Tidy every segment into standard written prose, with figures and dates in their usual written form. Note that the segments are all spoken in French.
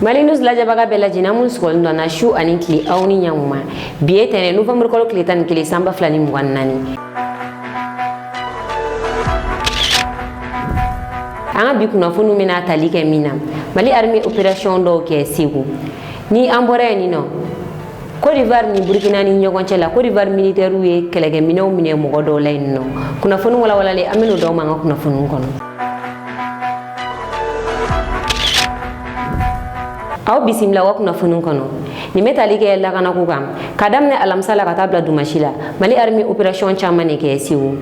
Mali News lajabaga bela jina mun skol ndo na shu ani kli awni nyamuma biye tene November kolo kli tan kli samba flani mugannani anga bi kuna funu mena talike mina Mali army operation do ke sigu ni ambore ni no Côte d'Ivoire ni Burkina ni nyogon cela Côte d'Ivoire militaire wu kelege mine mo do lay no kuna funu wala le ameno do manga kuna funu kono aw bisimla wa kuna funun kono ni metali ke la kana ku kam kadamne alamsala ka tabla dumashila Mali army operation chamane ke siwu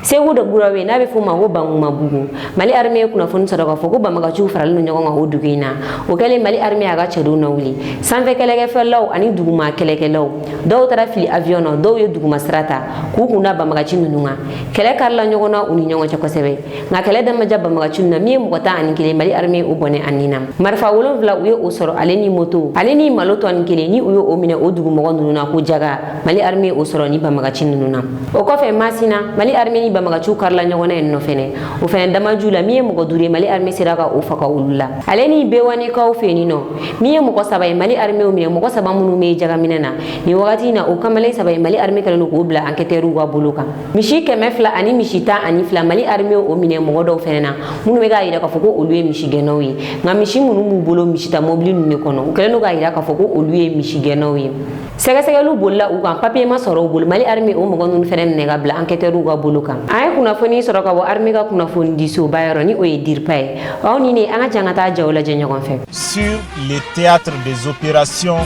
sewu do burawe na be fuma wo banguma bugu Mali army kuna funu sadaka foko ba maga chu faral no nyogon o dugina o kele Mali army aga chedu na wuli sanfe kelege felaw ani duguma keleke law do tara fili avion no do ye duguma strata ku kuna ba maga chinu nunga kele karla nyogona uni nyongo chako sebe nga kele da majaba maga chinu na mi mo kota ani kele Mali army o bone anina marfa wolon vla uye o soro aleni moto aleni maloto an kele ni uyo o mine o dugu mo nuna ku jaga Mali army o soro ni ba maga chinu nuna o ko fe masina Mali army ba maga chu karla nyogona en no fene o fene dama jula mi mo dure Mali army siraka o faka ulula aleni be wani ka o feni no mi mo ko sabay Mali army o mi mo ko saba munu me jaga minena ni wakati na o kamale sabay Mali army kala no ko bla enquêteur wa buluka mishi kemefla ani mishita ani fla Mali army o mine mo do fene na munu me ga ida ka foko oluye mishi genowi nga mishi munu mu bolo mishita mobili nu ne kono kala no ga ida ka foko oluye mishi genowi sega sega lu bolla u kan papier ma soro bol Mali army o mo gonun fene ne ga bla enquêteur wa buluka ay kuna foni soro ka bo army ga kuna foni diso bayro ni o e dirpay awni ne anga jangata jawla je nyogon fe sur les théâtres des opérations.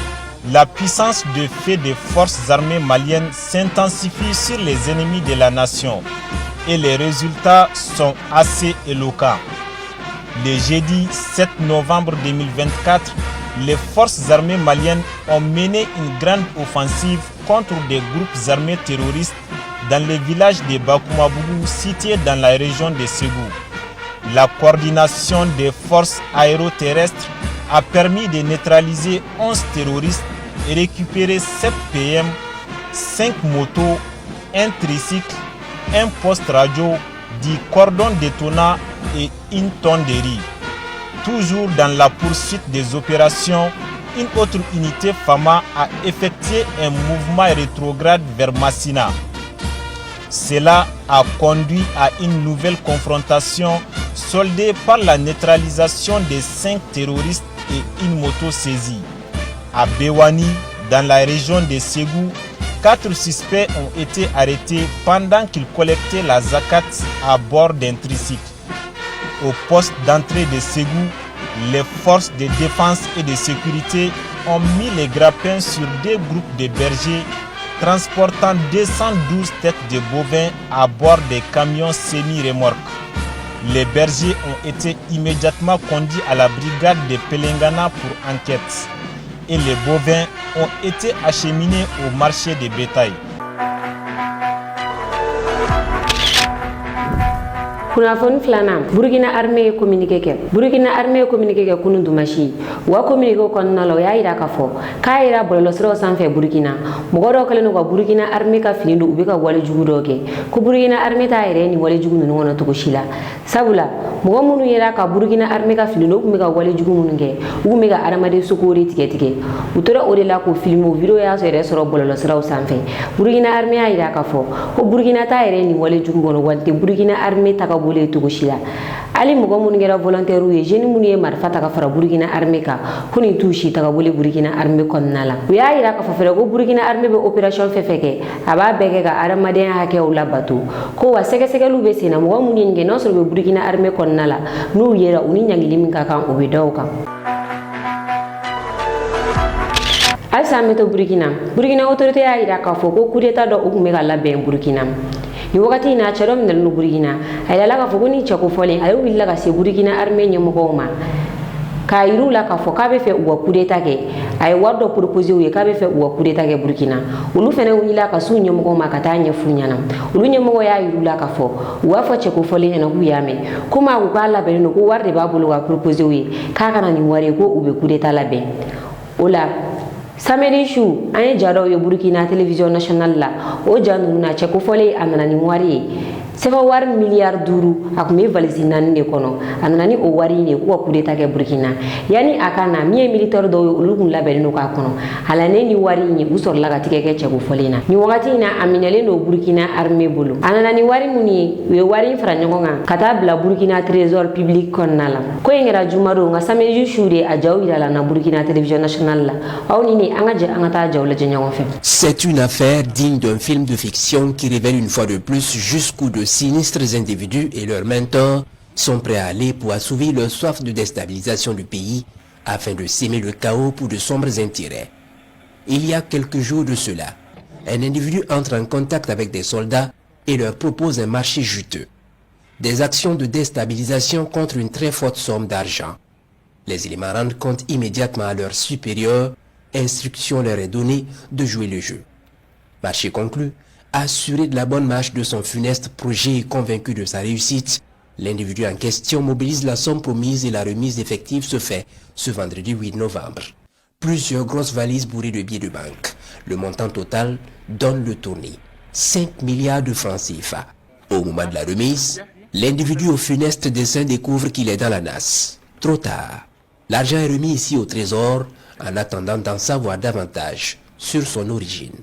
La puissance de feu des forces armées maliennes s'intensifie sur les ennemis de la nation et les résultats sont assez éloquents. Le jeudi 7 novembre 2024, les forces armées maliennes ont mené une grande offensive contre des groupes armés terroristes dans le village de Bakumabougou situé dans la région de Ségou. La coordination des forces aéroterrestres a permis de neutraliser 11 terroristes et récupérer 7 PM, 5 motos, un tricycle, un poste radio, 10 cordons détonants et une tonne de riz. Toujours dans la poursuite des opérations, une autre unité FAMA a effectué un mouvement rétrograde vers Massina. Cela a conduit à une nouvelle confrontation soldée par la neutralisation des 5 terroristes et une moto saisie. À Bewani, dans la région de Ségou, 4 suspects ont été arrêtés pendant qu'ils collectaient la zakat à bord d'un tricycle. Au poste d'entrée de Ségou, les forces de défense et de sécurité ont mis les grappins sur 2 groupes de bergers transportant 212 têtes de bovins à bord des camions semi-remorques. Les bergers ont été immédiatement conduits à la brigade de Pelengana pour enquête et les bovins ont été acheminés au marché de bétail. kuna fon flana Burkina armée communiqué ke kunu dumashi wa communiqué kon nalo ya ira ka fo ka ira bolo sro sanfe Burkina mogodo kale no Burkina armée ka finindo ubika wale jugudo ke ko Burkina armée ta ire ni wale jugu no ngona to ko shila sabula mogo munu ira ka Burkina armée ka finindo ubika wale jugu munu nge ubika aramade sukuri tike utora odela ko filmo video ya so ire sro bolo sro sanfe Burkina armée ya ira ka fo ko Burkina ta ire ni wale jugu gono wante Burkina armée ta ka bole to ko shila ali mogo munu ngera volontaire ye jeune munu ye marfa ta ka fara Burkina armée ka kuni tushi ta ka bole Burkina armée konnala ya ira ka fofere ko Burkina armée be opération fefeke aba bege ga aramade hake ula batu ko wa sege lu be sina mogo munu nge no so be Burkina armée konnala nu yera uni nyangili min ka kan obidoka alsa meto Burkina autorité ya ira ka fo ko coup d'état do ugume ga labe Burkina ni wakati na charom ndal no Burkina ay la ka fo ni chako fole ay willa ka se Burkina armée nyamo ko ma kairu la ka fo ka be fe uwa coup d'état ke ay wardo proposer we ka be fe uwa coup d'état ke Burkina ulu fene willa ka su nyamo ko ma ka ta nya funyana ulu nyamo ya yiru la ka fo wa fo chako fole ena ku yame kuma ku kala be no ku warde babulu ka proposer we ka kana ni ware ko ube coup d'état la be ola samedi chou ane jaro yo Burkina télévision nationale la o janu na cheko fole amana ni wari sɛbɛ wari miliyari 5 a kun bɛ valise 4 de kɔnɔ a nana ni o wari in de k'u ka coup d'état kɛ Burkina yani a ka na min ye militaire dɔw ye olu kun labɛnnen don k'a kɔnɔ a la ne ni wari in ye u sɔrɔla ka tigɛ kɛ cɛko fɔlen na ni wagati in na a minɛlen don Burkina armée bolo a nana ni wari mun ye u ye wari in fara ɲɔgɔn kan ka taa bila Burkina trésor public kɔnɔna la ko in kɛra juma don nka samedi su de a jaw yirala na Burkina télévision nationale la aw ni ne an ka jɛ an ka taa jaw lajɛ ɲɔgɔn fɛ. C'est une affaire digne d'un film de fiction qui révèle une fois de plus jusqu'où de sinistres individus et leurs mentors sont prêts à aller pour assouvir leur soif de déstabilisation du pays afin de s'aimer le chaos pour de sombres intérêts. Il y a quelques jours de cela, un individu entre en contact avec des soldats et leur propose un marché juteux. Des actions de déstabilisation contre une très forte somme d'argent. Les éléments rendent compte immédiatement à leurs supérieurs, instruction leur est donnée de jouer le jeu. Marché conclu, assuré de la bonne marche de son funeste projet et convaincu de sa réussite, l'individu en question mobilise la somme promise et la remise effective se fait ce vendredi 8 novembre. Plusieurs grosses valises bourrées de billets de banque. Le montant total donne le tournis. 5 milliards de francs CFA. Au moment de la remise, l'individu au funeste dessein découvre qu'il est dans la nasse. Trop tard. L'argent est remis ici au trésor en attendant d'en savoir davantage sur son origine.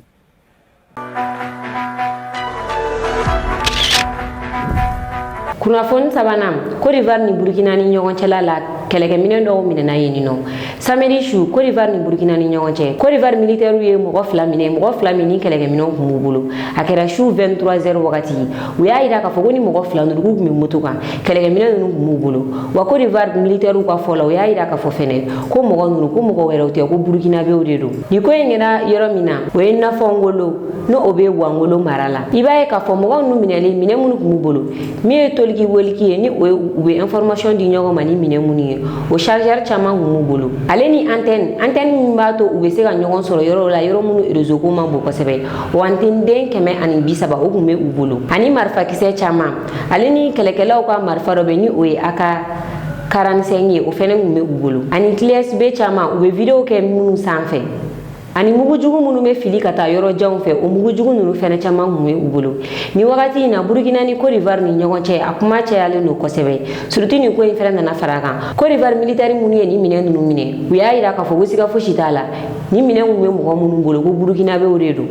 Kunnafoni sabanan Côte d'Ivoire ni Burkina ni ɲɔgɔn cɛla la kɛlɛkɛminɛ dɔw minɛna yen nɔ samedi su Côte d'Ivoire ni Burkina ni ɲɔgɔn cɛ Côte d'Ivoire militaire ye mɔgɔ 2 minɛ mɔgɔ 2 min ni kɛlɛkɛminɛw kun b'u bolo a kɛra su 23h wagati u y'a yira k'a fɔ ko ni mɔgɔ 2 ninnu kun bɛ moto kan kɛlɛkɛminɛ ninnu kun b'u bolo wa Côte d'Ivoire militaire ka fɔ la u y'a yira k'a fɔ fɛnɛ ko mɔgɔ ninnu ko mɔgɔ wɛrɛw tɛ ko burkinabɛw de don ni ko in kɛra yɔrɔ min na o ye Nafɔngolo no o bɛ Wangolo mara la i b'a ye k'a fɔ mɔgɔ ninnu minɛlen minɛ minnu kun b'u bolo min ye toliki weliki ye ni u bɛ information di ɲɔgɔn ma ni minɛ minnu ye o chargeur caman kun b'u bolo ale ni antenne min b'a to u bɛ se ka ɲɔgɔn sɔrɔ yɔrɔ la yɔrɔ minnu réseau ko man bon kosɛbɛ o antenne den 130 o kun bɛ u bolo ani marifakisɛ caman ale ni kɛlɛkɛlaw ka marifa dɔ bɛ ni o ye AK-45 ye o fɛnɛ kun bɛ u bolo ani clés B caman u bɛ vidéo kɛ minnu sanfɛ ani mugujugu minnu bɛ fili ka taa yɔrɔ janw fɛ o mugujugu ninnu fɛnɛ caman kun bɛ u bolo ni wagati in na Burkina ni Côte d'Ivoire ni ɲɔgɔn cɛ a kuma cayalen don kosɛbɛ surtout ni ko in fɛnɛ nana fara kan Côte d'Ivoire militaire minnu ye ni minɛ ninnu minɛ u y'a yira k'a fɔ ko siga fosi t'a la ni minɛ kun bɛ mɔgɔ minnu bolo ko burkinabɛw de don.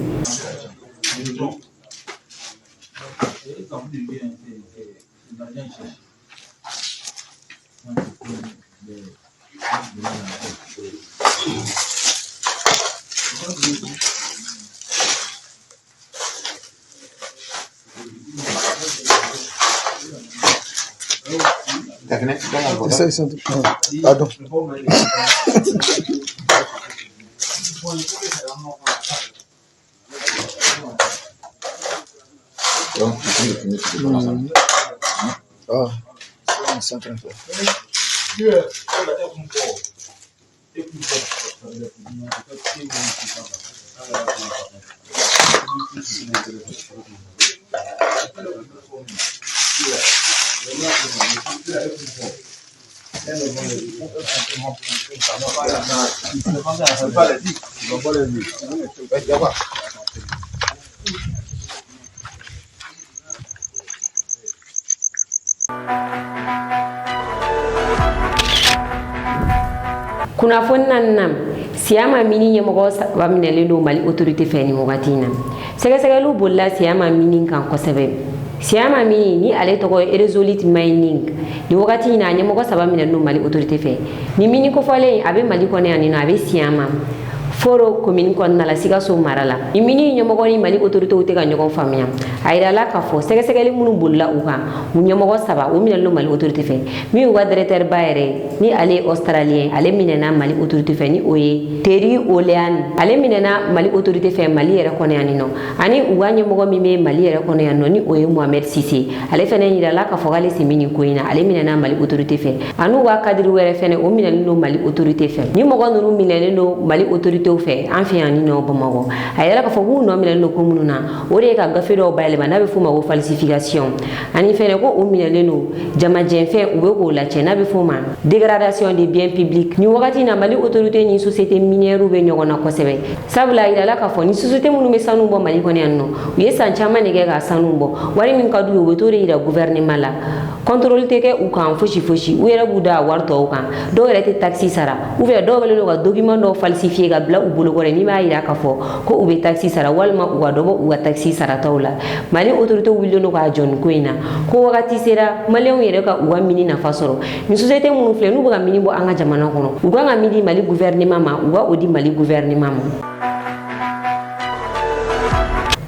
Kunnafoni naaninan Siyama Mini ɲɛmɔgɔ 3 minɛlen don Mali autorité fɛ ni wagati in na sɛgɛsɛgɛliw bolila Siyama Mini kan kosɛbɛ Siyama Mini ni ale tɔgɔ ye Resolute Mining ni wagati in na ɲɛmɔgɔ 3 minɛlen don Mali autorité fɛ ni Mini kofɔlen a bɛ Mali kɔnɔ yan ni nɔ a bɛ Siyama Foro commune kɔnɔna la Sikaso mara la ni Mini ɲɛmɔgɔ ni Mali autoritéw tɛ ka ɲɔgɔn faamuya a yirala k'a fɔ sɛgɛsɛgɛli minnu bolila u kan u ɲɛmɔgɔ 3 o minɛlen don Mali autorité fɛ min y'u ka directeur ba yɛrɛ ni ale australien ale minɛna Mali autorité fɛ ni o ye Terry Olean ale minɛna Mali autorité fɛ Mali yɛrɛ kɔnɔ yan ni nɔ ani u ka ɲɛmɔgɔ min bɛ Mali yɛrɛ kɔnɔ yan nɔ ni o ye Mohamed Cissé ale fɛnɛ yirala k'a fɔ k'ale sen bɛ nin ko in na ale minɛna Mali autorité fɛ ani u ka cadre wɛrɛ fɛnɛ o minɛlen don Mali autorité fɛ ni mɔgɔ ninnu minɛlen don Mali autorité autorités fait en fait en ino bamago ayala ka fogu no minel no komununa o de ka gafe do bayle ba na be fuma ko falsification ani fene ko o minel no jama jenfe o be ko la chena be fuma dégradation des biens publics ni wakati na mali autorité ni société minière be nyogona ko sebe sabula ila ka fo ni société munu me sanu bo mali ko ne anno ye san chama ne ga sanu bo wari min ka du o to ira gouvernement la contrôle teke ou kan foshi ou yera buda warto o kan do yera te taxi sara ou ve do bele ka document do falsifié ga bla ou bolo gore ni ma ira ka fo ko ou be taxi sara walma ou do ou taxi sara tawla mali autorité willo no ka jon ko ina ko wakati sera mali on yera ka ou mini na fasoro ni société munu fle nu ga mini bo anga jamana kono ou ga mini mali gouvernement ma ou odi mali gouvernement ma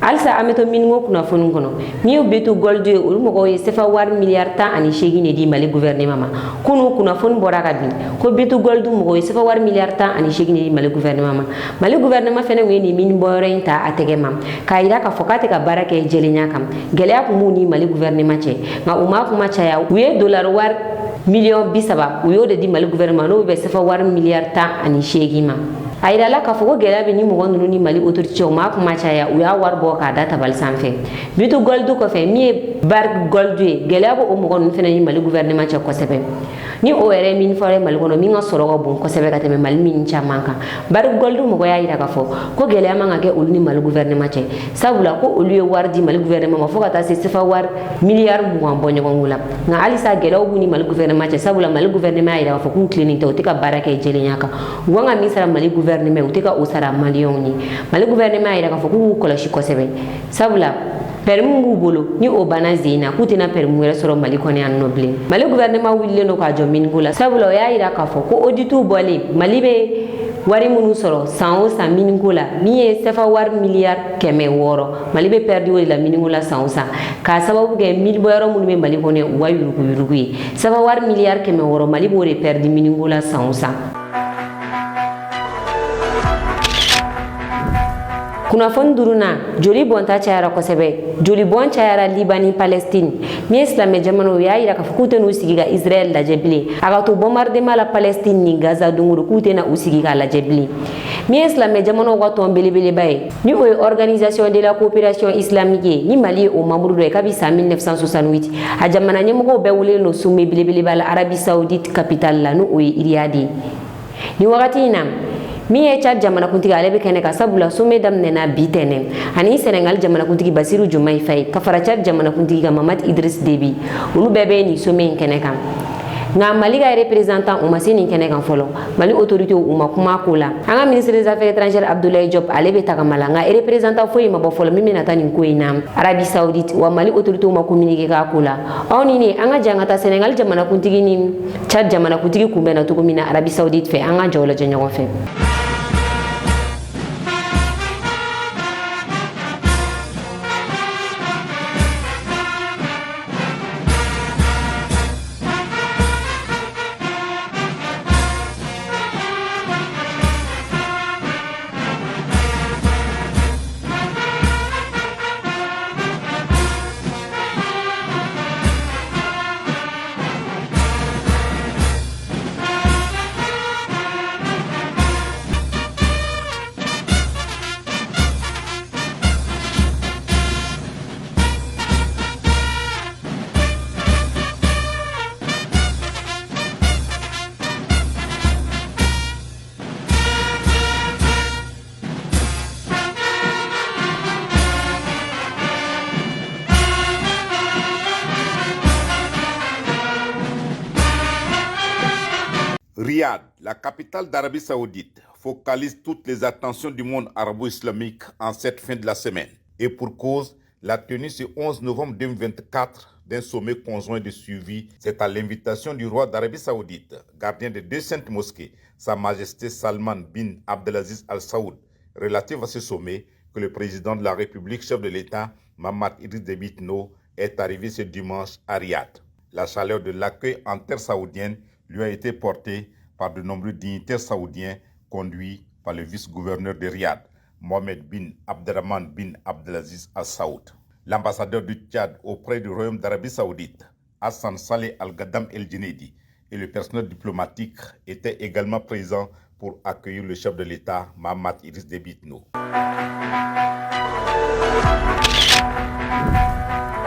alsa ameto minimo kuna fonu kono miyo betu golde ul mo ye sefa war milliard ta ani shegi ne di mali gouvernement ma kunu kuna fonu boraka bi ko betu goldu mo ye sefa war milliard ta ani shegi ne di mali gouvernement fene weni min boren ta atege mam kayira ka fokate ka barake jelinya kam gelya ku muni mali gouvernement che nga uma kuma chaya we dollar war million bisaba uyo de di mali gouvernement no be sefa war milliard ta ani shegi ma ayira la ka fogo gela be ni mo wonu ni mali autorité o ma kuma chaya u ya war bo ka data bal sanfe bitu goldu ko fe mi bar goldu gela bo o mo wonu fena ni mali gouvernement cha ko sebe ni o ere min fore mali kono mi nga soro bon ko sebe ka teme mali min cha manka bar goldu mo ko ya ira ka fo ko gela ma nga ke ulu ni mali gouvernement che sabula ko ulu war di mali gouvernement ma fo ka ta se sefa war milliard mo ambo nyogo ngula nga alisa gela o ni mali gouvernement che sabula mali gouvernement ira fo ku clinique to tika baraka jele nyaka wanga mi sara mali gouvernement utika usara malioni mali gouvernement ira ka fo ku kola shiko sebe sabula permu bolo ni o bana zina kutina permu re soro mali kone an noble mali gouvernement wille no ka jomin gula sabula ya ira ka fo ko auditu bole mali be wari munu soro san o san miningula mi ye sefa war milliard keme woro mali be perdi wala miningula san o san ka sababu ke mil boyaro munu be mali kone wa yurugu sefa war milliard keme woro mali bo re perdi miningula san o san kuna fonduruna joli bonta chayara ko sebe joli bon chayara libani palestine mi islam jamano ya ira ka fukute no usigiga israel la jebli aga to bombardement la palestine ni gaza dunguru kute na usigiga la jebli mi islam jamano wa to belebele bay ni o organisation de la coopération islamique ni mali o mamuru de kabisa 1968 a jamana nyemo be wule no summe belebele bala arabie saoudite capitale la no o iriadi ni wakati nam mi e Chad jamana kuntigi alebe kene ka sabula sume damne na bitene ani Senegal jamana kuntigi Basiru Jumai Faye kafara Chad jamana kuntigi ga Mamad Idriss Déby ulu bebe ni sume kene kam nga mali ga représentant uma sini kene kan folo mali autorité uma kuma kula anga ministre des affaires étrangères Abdoulaye Diop alebe takamala nga représentant foyi ma bo folo mimi natani ko ina Arabie Saoudite wa mali autorité uma communiquer ka kula oni ni anga jangata Senegal jamana kuntigi ni Chad jamana kuntigi kumbe na tukumina Arabie Saoudite fe anga jawla jenyo fe Riyad, la capitale d'Arabie Saoudite, focalise toutes les attentions du monde arabo-islamique en cette fin de la semaine. Et pour cause, la tenue ce 11 novembre 2024 d'un sommet conjoint de suivi, c'est à l'invitation du roi d'Arabie Saoudite, gardien de 2 saintes mosquées, Sa Majesté Salman bin Abdelaziz Al Saoud, relative à ce sommet que le président de la République, chef de l'État, Mamad Idriss Déby Itno, est arrivé ce dimanche à Riyad. La chaleur de l'accueil en terre saoudienne lui a été portée par de nombreux dignitaires saoudiens conduits par le vice-gouverneur de Riyad, Mohamed bin Abderrahman bin Abdelaziz Al Saoud. L'ambassadeur du Tchad auprès du Royaume d'Arabie Saoudite, Hassan Saleh Al-Gaddam El Djenedi, et le personnel diplomatique étaient également présents pour accueillir le chef de l'État, Mahamat Idriss Déby Itno.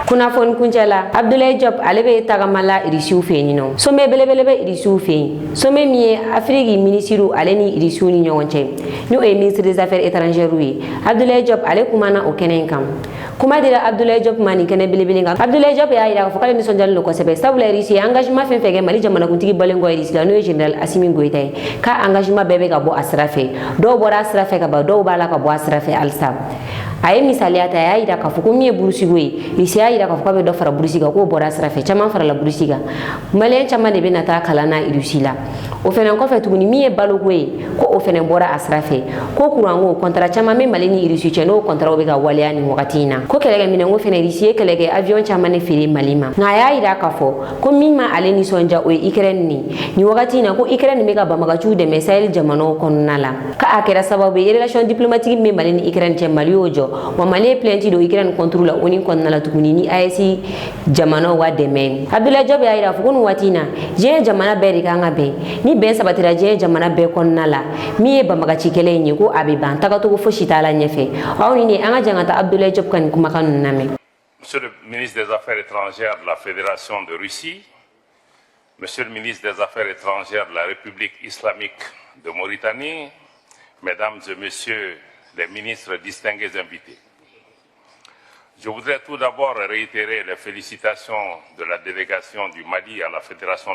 Kunnafoni kuncɛla Abdoulaye Diop ale bɛ tagamala irisiw fɛ yen nɔ. Sommet belebele bɛ irisiw fɛ yen. Sommet min ye Afrique ministres ale ni irisiw ni ɲɔgɔn cɛ. N'o ye ministre des affaires étrangères ye. Abdoulaye Diop ale kumana o kɛnɛ in kan. Kuma dira Abdoulaye Diop ma nin kɛnɛ belebele kan. Abdoulaye Diop y'a jira k'a fɔ k'ale nisɔndiyalen don kosɛbɛ. Sabula irisi ye engagement fɛn fɛn kɛ Mali jamanakuntigi bɔlen kɔ irisi la n'o ye général Assimi Goïta ye. K'a engagement bɛɛ bɛ ka bɔ a sira fɛ. Dɔw bɔra a sira fɛ ka ban, dɔw b'a la ka bɔ a sira fɛ halisa. A ye misaliya ta, a y'a jira k'a fɔ ko min ye burusigo ye, irisi y'a jira k'a fɔ k'a bɛ dɔ fara burusi kan, k'o bɔra a sira fɛ, caman farala burusi kan. Maliyɛn caman de bɛ na taa kalan na irisi la. O fɛnɛ kɔfɛ tuguni min ye baloko ye, ko o fɛnɛ bɔra a sira fɛ. Ko kuranko contrat caman bɛ Mali ni irisi cɛ n'o contrat bɛ ka waleya nin wagati in na. Ko kɛlɛkɛminɛnko fɛnɛ irisi ye kɛlɛkɛ avion caman de feere Mali ma. Nka a y'a jira k'a fɔ ko min ma ale nisɔndiya o ye Ukraine nin wagati in na, ko Ukraine bɛ ka banbagaciw dɛmɛ Sahel jamanaw kɔnɔna la. K'a kɛra sababu ye relation diplomatique min bɛ Mali ni Ukraine cɛ, Mali y'o jɔ. Wa Mali ye plainte do Ukraine contre la ONU kɔnɔna la tuguni ni AES jamanaw ka dɛmɛ. Abdoulaye Diop y'a jira k'a fɔ ko nin waati in na diɲɛ jamana bɛɛ de kan ka bɛn. Ni bɛn sabatira diɲɛ jamana bɛɛ kɔnɔna la, min ye banbagaci kɛlɛ in ye ko a bɛ ban, tagacogo fosi t'a la ɲɛfɛ. Aw ni an ka jan ka taa Abdoulaye Diop ka nin kumakan ninnu lamɛn. Monsieur le ministre des Affaires étrangères de la Fédération de Russie, Monsieur le ministre des Affaires étrangères de la République islamique de Mauritanie, Mesdames et Messieurs les ministres distingués invités. Je voudrais tout d'abord réitérer les félicitations de la délégation du Mali à la Fédération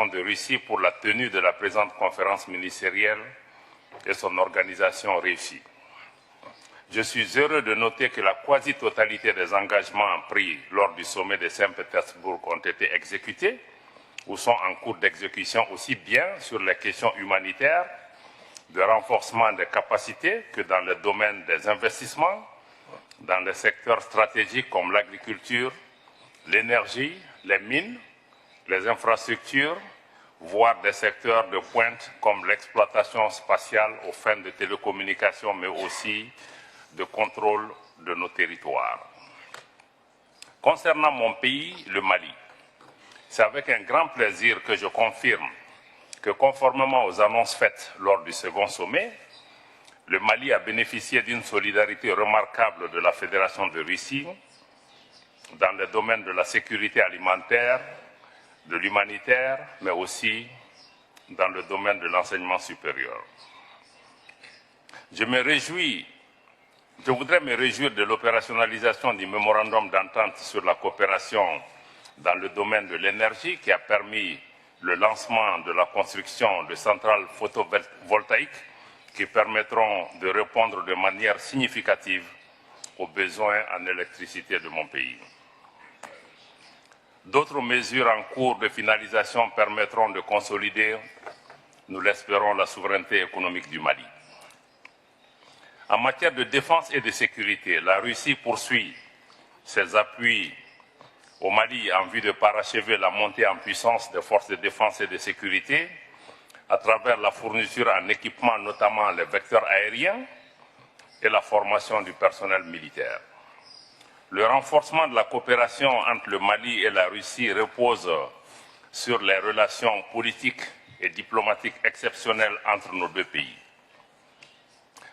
de Russie pour la tenue de la présente conférence ministérielle et son organisation réussie. Je suis heureux de noter que la quasi-totalité des engagements pris lors du sommet de Saint-Pétersbourg ont été exécutés ou sont en cours d'exécution aussi bien sur les questions humanitaires, de renforcement des capacités que dans le domaine des investissements, dans les secteurs stratégiques comme l'agriculture, l'énergie, les mines, les infrastructures, voire des secteurs de pointe comme l'exploitation spatiale aux fins de télécommunications, mais aussi de contrôle de nos territoires. Concernant mon pays, le Mali, c'est avec un grand plaisir que je confirme que conformément aux annonces faites lors du second sommet, le Mali a bénéficié d'une solidarité remarquable de la Fédération de Russie dans les domaines de la sécurité alimentaire, de l'humanitaire, mais aussi dans le domaine de l'enseignement supérieur. Je voudrais me réjouir de l'opérationnalisation du mémorandum d'entente sur la coopération dans le domaine de l'énergie qui a permis le lancement de la construction de centrales photovoltaïques qui permettront de répondre de manière significative aux besoins en électricité de mon pays. D'autres mesures en cours de finalisation permettront de consolider, nous l'espérons, la souveraineté économique du Mali. En matière de défense et de sécurité, la Russie poursuit ses appuis au Mali en vue de parachever la montée en puissance des forces de défense et de sécurité à travers la fourniture en équipement, notamment les vecteurs aériens et la formation du personnel militaire. Le renforcement de la coopération entre le Mali et la Russie repose sur les relations politiques et diplomatiques exceptionnelles entre nos deux pays.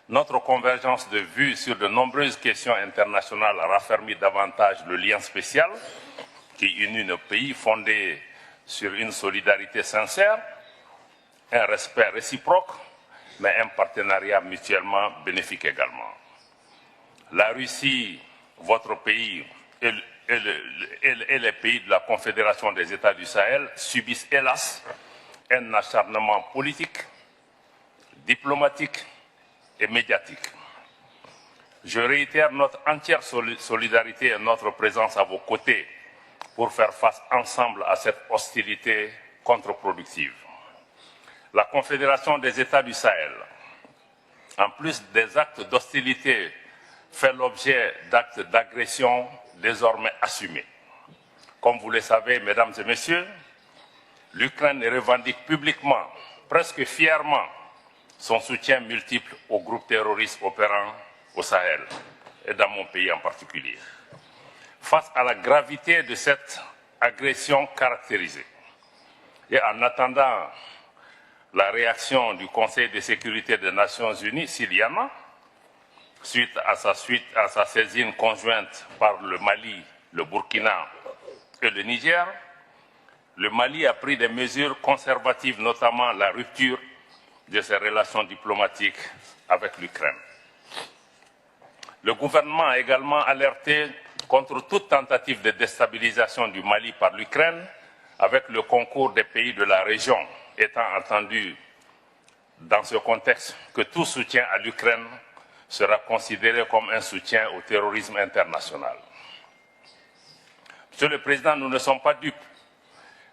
Notre convergence de vues sur de nombreuses questions internationales a raffermi davantage le lien spécial qui unit nos pays fondé sur une solidarité sincère, un respect réciproque, mais un partenariat mutuellement bénéfique également. La Russie, votre pays et les pays de la Confédération des États du Sahel subissent hélas un acharnement politique, diplomatique et médiatique. Je réitère notre entière solidarité et notre présence à vos côtés pour faire face ensemble à cette hostilité contre-productive. La Confédération des États du Sahel, en plus des actes d'hostilité, fait l'objet d'actes d'agression désormais assumés. Comme vous le savez, mesdames et messieurs, l'Ukraine revendique publiquement, presque fièrement, son soutien multiple aux groupes terroristes opérant au Sahel et dans mon pays en particulier. Face à la gravité de cette agression caractérisée et en attendant la réaction du Conseil de sécurité des Nations Unies, s'il y en a, suite à sa saisine conjointe par le Mali, le Burkina et le Niger, le Mali a pris des mesures conservatives, notamment la rupture de ses relations diplomatiques avec l'Ukraine. Le gouvernement a également alerté contre toute tentative de déstabilisation du Mali par l'Ukraine, avec le concours des pays de la région, étant entendu dans ce contexte que tout soutien à l'Ukraine sera considéré comme un soutien au terrorisme international. Monsieur le Président, nous ne sommes pas dupes.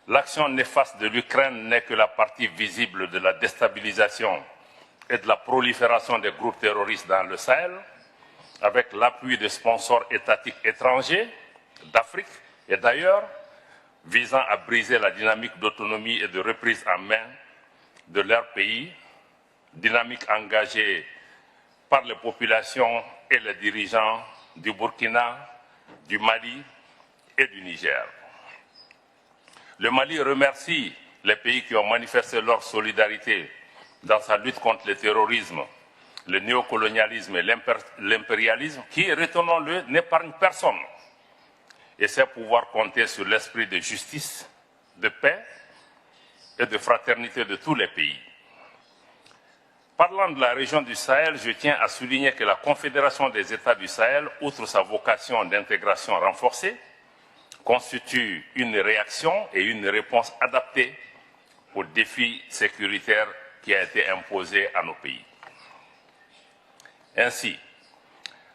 L'action néfaste de l'Ukraine n'est que la partie visible de la déstabilisation et de la prolifération des groupes terroristes dans le Sahel, avec l'appui de sponsors étatiques étrangers d'Afrique et d'ailleurs, visant à briser la dynamique d'autonomie et de reprise en main de leur pays, dynamique engagée par les populations et les dirigeants du Burkina, du Mali et du Niger. Le Mali remercie les pays qui ont manifesté leur solidarité dans sa lutte contre le terrorisme, le néocolonialisme et l'impérialisme, qui, retenons-le, n'épargne personne et sait pouvoir compter sur l'esprit de justice, de paix et de fraternité de tous les pays. Parlant de la région du Sahel, je tiens à souligner que la Confédération des États du Sahel, outre sa vocation d'intégration renforcée, constitue une réaction et une réponse adaptée aux défis sécuritaires qui a été imposé à nos pays. Ainsi,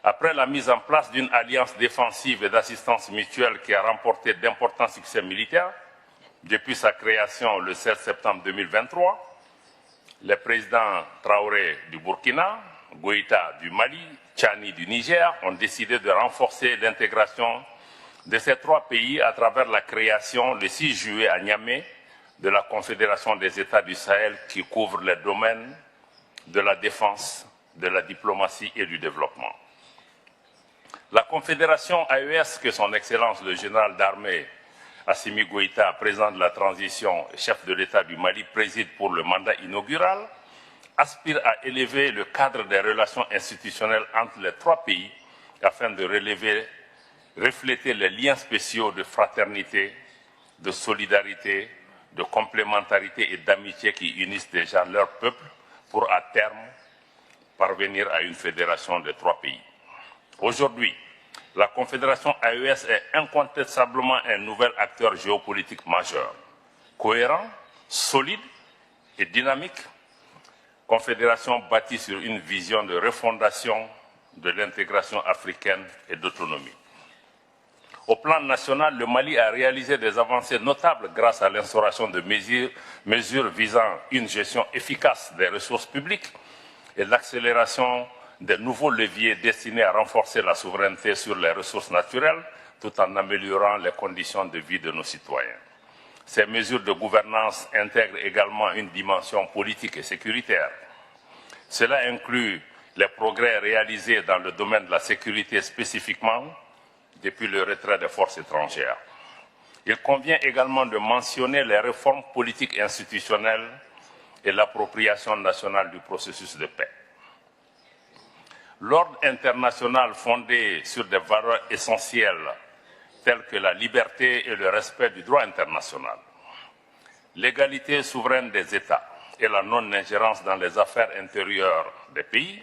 après la mise en place d'une alliance défensive et d'assistance mutuelle qui a remporté d'importants succès militaires, depuis sa création le 16 septembre 2023, les présidents Traoré du Burkina, Goïta du Mali, Tchani du Niger ont décidé de renforcer l'intégration de ces trois pays à travers la création, le 6 juillet à Niamey, de la Confédération des États du Sahel qui couvre les domaines de la défense, de la diplomatie et du développement. La Confédération AES, que son Excellence le général d'armée Assimi Goïta, président de la transition et chef de l'État du Mali, préside pour le mandat inaugural, aspire à élever le cadre des relations institutionnelles entre les trois pays afin de refléter les liens spéciaux de fraternité, de solidarité, de complémentarité et d'amitié qui unissent déjà leur peuple pour, à terme, parvenir à une fédération de trois pays. Aujourd'hui, la Confédération AES est incontestablement un nouvel acteur géopolitique majeur, cohérent, solide et dynamique, confédération bâtie sur une vision de refondation de l'intégration africaine et d'autonomie. Au plan national, le Mali a réalisé des avancées notables grâce à l'instauration de mesures visant une gestion efficace des ressources publiques et l'accélération des nouveaux leviers destinés à renforcer la souveraineté sur les ressources naturelles tout en améliorant les conditions de vie de nos citoyens. Ces mesures de gouvernance intègrent également une dimension politique et sécuritaire. Cela inclut les progrès réalisés dans le domaine de la sécurité spécifiquement depuis le retrait des forces étrangères. Il convient également de mentionner les réformes politiques et institutionnelles et l'appropriation nationale du processus de paix. L'ordre international fondé sur des valeurs essentielles telles que la liberté et le respect du droit international, l'égalité souveraine des États et la non-ingérence dans les affaires intérieures des pays,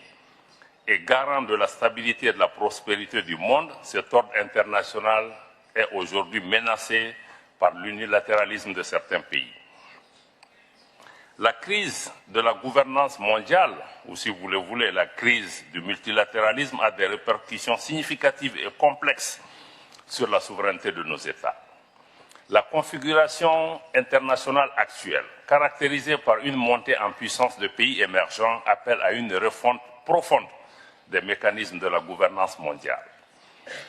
et garant de la stabilité et de la prospérité du monde, cet ordre international est aujourd'hui menacé par l'unilatéralisme de certains pays. La crise de la gouvernance mondiale, ou si vous le voulez, la crise du multilatéralisme, a des répercussions significatives et complexes sur la souveraineté de nos États. La configuration internationale actuelle, caractérisée par une montée en puissance de pays émergents, appelle à une refonte profonde des mécanismes de la gouvernance mondiale.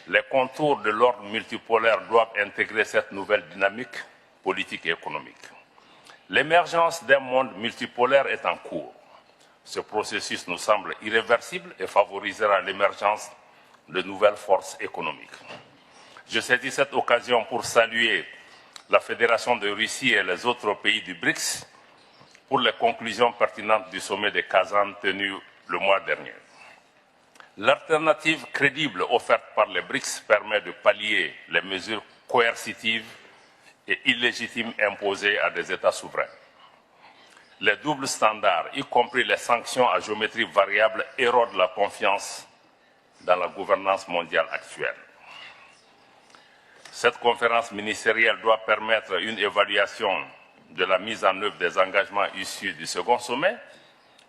Les contours de l'ordre multipolaire doivent intégrer cette nouvelle dynamique politique et économique. L'émergence d'un monde multipolaire est en cours. Ce processus nous semble irréversible et favorisera l'émergence de nouvelles forces économiques. Je saisis cette occasion pour saluer la Fédération de Russie et les autres pays du BRICS pour les conclusions pertinentes du sommet de Kazan tenu le mois dernier. L'alternative crédible offerte par les BRICS permet de pallier les mesures coercitives et illégitimes imposées à des États souverains. Les doubles standards, y compris les sanctions à géométrie variable, érodent la confiance dans la gouvernance mondiale actuelle. Cette conférence ministérielle doit permettre une évaluation de la mise en œuvre des engagements issus du second sommet.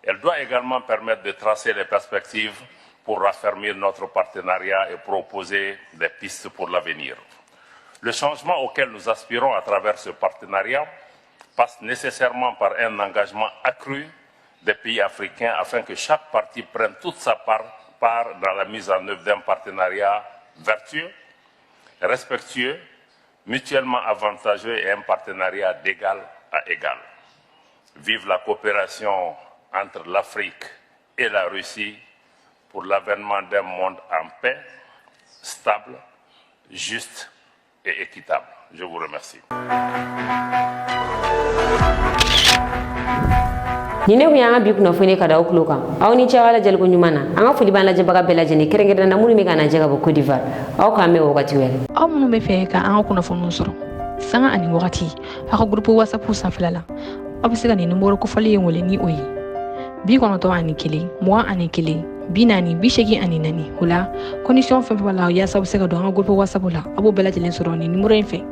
Elle doit également permettre de tracer les perspectives pour raffermir notre partenariat et proposer des pistes pour l'avenir. Le changement auquel nous aspirons à travers ce partenariat passe nécessairement par un engagement accru des pays africains afin que chaque partie prenne toute sa part dans la mise en œuvre d'un partenariat vertueux, respectueux, mutuellement avantageux et un partenariat d'égal à égal. Vive la coopération entre l'Afrique et la Russie pour l'avènement d'un monde en paix, stable, juste et équitable. Je vous remercie. Ni ne kun y'an ka bi kunnafoni ka da aw tulo kan aw ni cɛ ala jaliko ɲuman na an ka foli b'an lajɛbaga bɛɛ lajɛlen kɛrɛnkɛrɛnnena minnu bɛ ka na jɛ ka bɔ Côte d'Ivoire aw k'an mɛn o wagati wɛrɛ aw minnu bɛ fɛ ka an ka kunnafoniw sɔrɔ sanga ani wagati aw ka groupe WhatsApp sanfɛla la aw bɛ se ka nin numéro kofɔli in wele ni o ye 91 41 41 40 84 o la condition fɛn fɛn b'a la yaasa aw bɛ se ka don an ka groupe WhatsApp la aw b'o bɛɛ lajɛlen sɔrɔ nin numéro in fɛ